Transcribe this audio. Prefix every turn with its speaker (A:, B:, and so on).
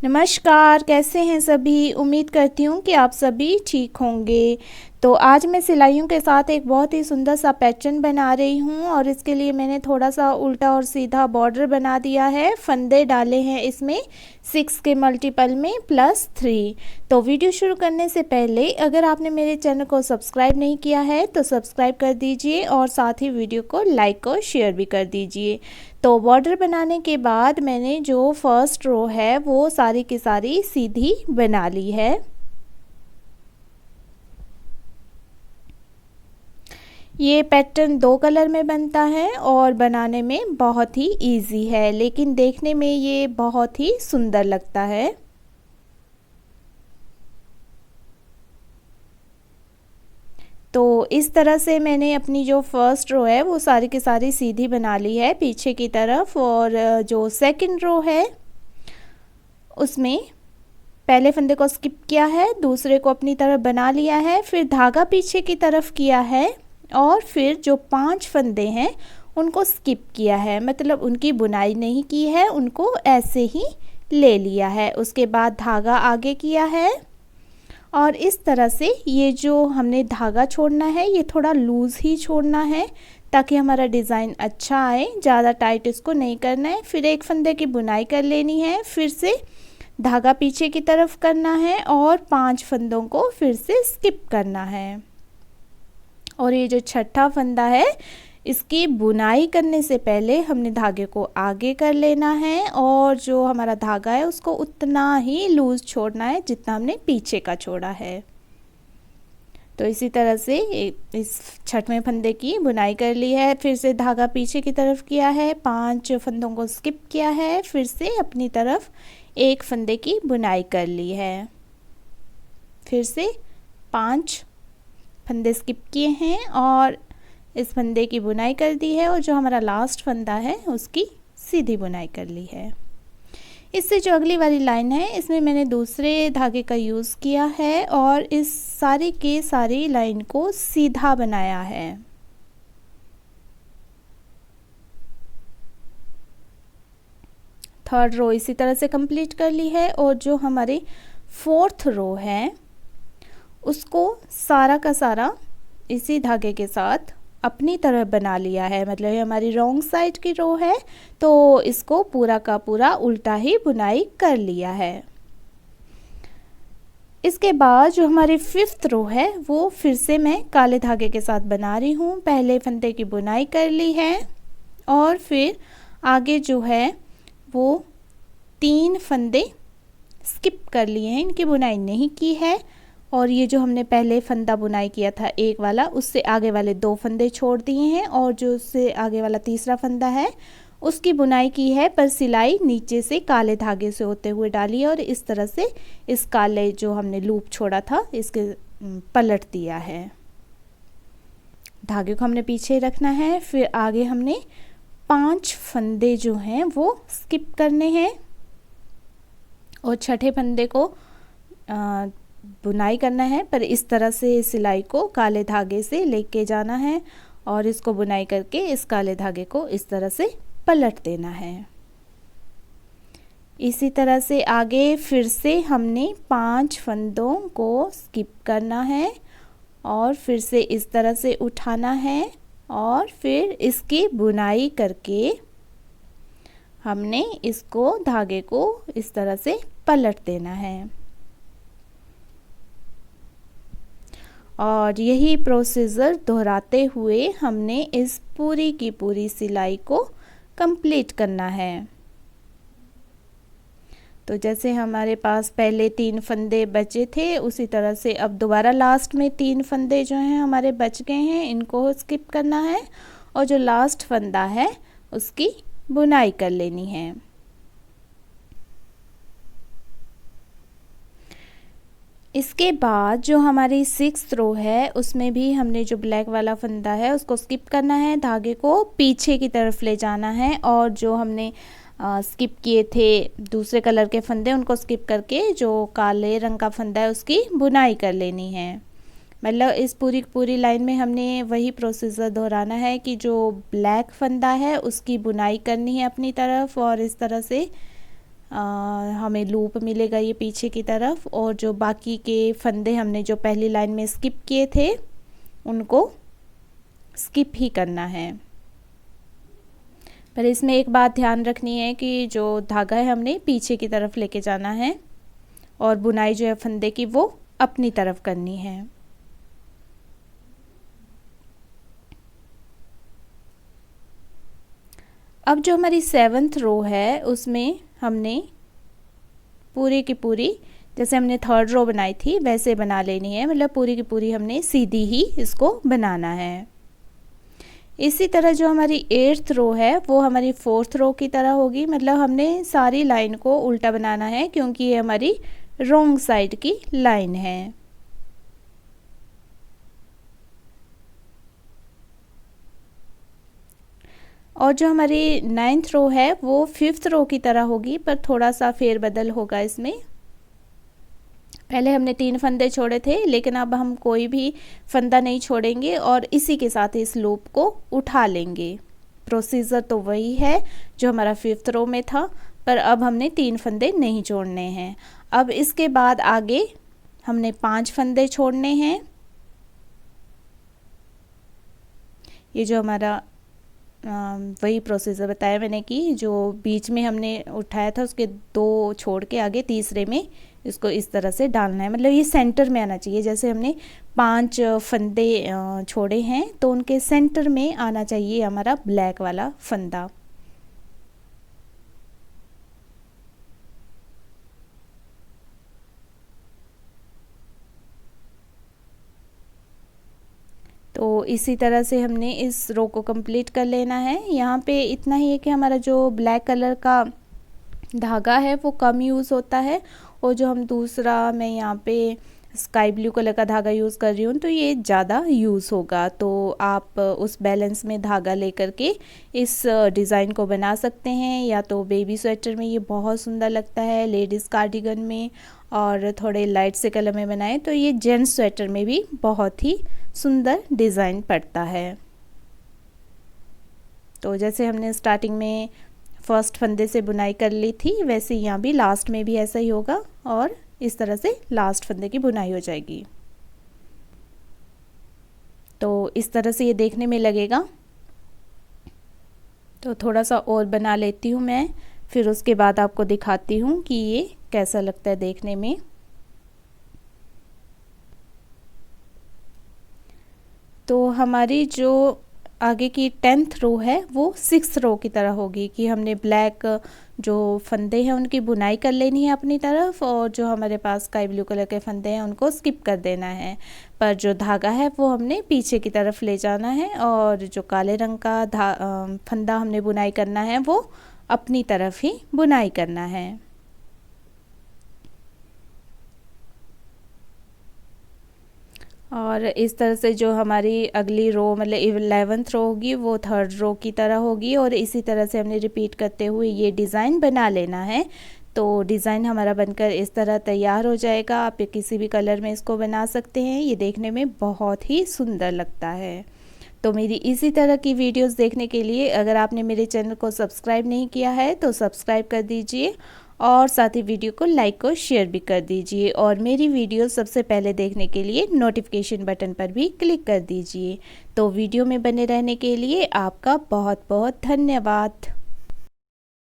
A: नमस्कार, कैसे हैं सभी। उम्मीद करती हूँ कि आप सभी ठीक होंगे। तो आज मैं सिलाइयों के साथ एक बहुत ही सुंदर सा पैटर्न बना रही हूँ और इसके लिए मैंने थोड़ा सा उल्टा और सीधा बॉर्डर बना दिया है। फंदे डाले हैं इसमें 6 के मल्टीपल में +3। तो वीडियो शुरू करने से पहले अगर आपने मेरे चैनल को सब्सक्राइब नहीं किया है तो सब्सक्राइब कर दीजिए और साथ ही वीडियो को लाइक और शेयर भी कर दीजिए। तो बॉर्डर बनाने के बाद मैंने जो फर्स्ट रो है वो सारी की सारी सीधी बना ली है। ये पैटर्न 2 कलर में बनता है और बनाने में बहुत ही इजी है, लेकिन देखने में ये बहुत ही सुंदर लगता है। तो इस तरह से मैंने अपनी जो फर्स्ट रो है वो सारी की सारी सीधी बना ली है पीछे की तरफ, और जो सेकंड रो है उसमें पहले फंदे को स्किप किया है, दूसरे को अपनी तरफ बना लिया है, फिर धागा पीछे की तरफ किया है और फिर जो 5 फंदे हैं उनको स्किप किया है, मतलब उनकी बुनाई नहीं की है, उनको ऐसे ही ले लिया है। उसके बाद धागा आगे किया है और इस तरह से ये जो हमने धागा छोड़ना है ये थोड़ा लूज़ ही छोड़ना है ताकि हमारा डिज़ाइन अच्छा आए, ज़्यादा टाइट इसको नहीं करना है। फिर एक फंदे की बुनाई कर लेनी है, फिर से धागा पीछे की तरफ करना है और 5 फंदों को फिर से स्किप करना है। और ये जो छठा फंदा है इसकी बुनाई करने से पहले हमने धागे को आगे कर लेना है और जो हमारा धागा है उसको उतना ही लूज छोड़ना है जितना हमने पीछे का छोड़ा है। तो इसी तरह से इस छठवें फंदे की बुनाई कर ली है, फिर से धागा पीछे की तरफ किया है, 5 फंदों को स्किप किया है, फिर से अपनी तरफ एक फंदे की बुनाई कर ली है, फिर से 5 फंदे स्किप किए हैं और इस फंदे की बुनाई कर दी है और जो हमारा लास्ट फंदा है उसकी सीधी बुनाई कर ली है। इससे जो अगली वाली लाइन है इसमें मैंने दूसरे धागे का यूज़ किया है और इस सारी के सारी लाइन को सीधा बनाया है। थर्ड रो इसी तरह से कंप्लीट कर ली है और जो हमारी फोर्थ रो है उसको सारा का सारा इसी धागे के साथ अपनी तरफ बना लिया है, मतलब ये हमारी रॉन्ग साइड की रो है तो इसको पूरा का पूरा उल्टा ही बुनाई कर लिया है। इसके बाद जो हमारी 5th रो है वो फिर से मैं काले धागे के साथ बना रही हूँ। पहले फंदे की बुनाई कर ली है और फिर आगे जो है वो 3 फंदे स्किप कर लिए हैं, इनकी बुनाई नहीं की है। और ये जो हमने पहले फंदा बुनाई किया था एक वाला, उससे आगे वाले 2 फंदे छोड़ दिए हैं और जो उससे आगे वाला तीसरा फंदा है उसकी बुनाई की है, पर सिलाई नीचे से काले धागे से होते हुए डाली है और इस तरह से इस काले जो हमने लूप छोड़ा था इसके पलट दिया है। धागे को हमने पीछे रखना है, फिर आगे हमने 5 फंदे जो हैं वो स्किप करने हैं और छठे फंदे को बुनाई करना है, पर इस तरह से सिलाई को काले धागे से लेके जाना है और इसको बुनाई करके इस काले धागे को इस तरह से पलट देना है। इसी तरह से आगे फिर से हमने 5 फंदों को स्किप करना है और फिर से इस तरह से उठाना है और फिर इसकी बुनाई करके हमने इसको धागे को इस तरह से पलट देना है। और यही प्रोसीजर दोहराते हुए हमने इस पूरी की पूरी सिलाई को कंप्लीट करना है। तो जैसे हमारे पास पहले 3 फंदे बचे थे उसी तरह से अब दोबारा लास्ट में 3 फंदे जो हैं हमारे बच गए हैं, इनको स्किप करना है और जो लास्ट फंदा है उसकी बुनाई कर लेनी है। इसके बाद जो हमारी 6th रो है उसमें भी हमने जो ब्लैक वाला फंदा है उसको स्किप करना है, धागे को पीछे की तरफ ले जाना है और जो हमने स्किप किए थे दूसरे कलर के फंदे उनको स्किप करके जो काले रंग का फंदा है उसकी बुनाई कर लेनी है। मतलब इस पूरी लाइन में हमने वही प्रोसीजर दोहराना है कि जो ब्लैक फंदा है उसकी बुनाई करनी है अपनी तरफ और इस तरह से हमें लूप मिलेगा ये पीछे की तरफ, और जो बाकी के फंदे हमने जो पहली लाइन में स्किप किए थे उनको स्किप ही करना है। पर इसमें एक बात ध्यान रखनी है कि जो धागा है हमने पीछे की तरफ लेके जाना है और बुनाई जो है फंदे की वो अपनी तरफ करनी है। अब जो हमारी 7th रो है उसमें हमने पूरी की पूरी, जैसे हमने 3rd रो बनाई थी वैसे बना लेनी है, मतलब पूरी की पूरी हमने सीधी ही इसको बनाना है। इसी तरह जो हमारी 8th रो है वो हमारी 4th रो की तरह होगी, मतलब हमने सारी लाइन को उल्टा बनाना है क्योंकि ये हमारी रॉन्ग साइड की लाइन है। और जो हमारी 9th रो है वो 5th रो की तरह होगी, पर थोड़ा सा फेरबदल होगा इसमें। पहले हमने 3 फंदे छोड़े थे, लेकिन अब हम कोई भी फंदा नहीं छोड़ेंगे और इसी के साथ इस लूप को उठा लेंगे। प्रोसीजर तो वही है जो हमारा 5th रो में था, पर अब हमने 3 फंदे नहीं छोड़ने हैं। अब इसके बाद आगे हमने 5 फंदे छोड़ने हैं। ये जो हमारा वही प्रोसीजर बताया मैंने कि जो बीच में हमने उठाया था उसके 2 छोड़ के आगे तीसरे में इसको इस तरह से डालना है, मतलब ये सेंटर में आना चाहिए। जैसे हमने 5 फंदे छोड़े हैं तो उनके सेंटर में आना चाहिए हमारा ब्लैक वाला फंदा। तो इसी तरह से हमने इस रो को कंप्लीट कर लेना है। यहाँ पे इतना ही है कि हमारा जो ब्लैक कलर का धागा है वो कम यूज़ होता है, और जो हम दूसरा मैं यहाँ पे स्काई ब्लू कलर का धागा यूज़ कर रही हूँ तो ये ज़्यादा यूज़ होगा। तो आप उस बैलेंस में धागा लेकर के इस डिज़ाइन को बना सकते हैं। या तो बेबी स्वेटर में ये बहुत सुंदर लगता है, लेडीज़ कार्डिगन में, और थोड़े लाइट से कलर में बनाएं तो ये जेंट्स स्वेटर में भी बहुत ही सुंदर डिज़ाइन पड़ता है। तो जैसे हमने स्टार्टिंग में फर्स्ट फंदे से बुनाई कर ली थी वैसे यहाँ भी लास्ट में भी ऐसा ही होगा, और इस तरह से लास्ट फंदे की बुनाई हो जाएगी। तो इस तरह से ये देखने में लगेगा। तो थोड़ा सा और बना लेती हूँ मैं, फिर उसके बाद आपको दिखाती हूँ कि ये कैसा लगता है देखने में। तो हमारी जो आगे की 10th रो है वो 6th रो की तरह होगी कि हमने ब्लैक जो फंदे हैं उनकी बुनाई कर लेनी है अपनी तरफ, और जो हमारे पास स्काई ब्लू कलर के फंदे हैं उनको स्किप कर देना है। पर जो धागा है वो हमने पीछे की तरफ ले जाना है, और जो काले रंग का फंदा हमने बुनाई करना है वो अपनी तरफ ही बुनाई करना है। और इस तरह से जो हमारी अगली रो मतलब 11th रो होगी वो 3rd रो की तरह होगी, और इसी तरह से हमने रिपीट करते हुए ये डिज़ाइन बना लेना है। तो डिज़ाइन हमारा बनकर इस तरह तैयार हो जाएगा। आप किसी भी कलर में इसको बना सकते हैं, ये देखने में बहुत ही सुंदर लगता है। तो मेरी इसी तरह की वीडियोस देखने के लिए अगर आपने मेरे चैनल को सब्सक्राइब नहीं किया है तो सब्सक्राइब कर दीजिए, और साथ ही वीडियो को लाइक और शेयर भी कर दीजिए, और मेरी वीडियो सबसे पहले देखने के लिए नोटिफिकेशन बटन पर भी क्लिक कर दीजिए। तो वीडियो में बने रहने के लिए आपका बहुत बहुत धन्यवाद।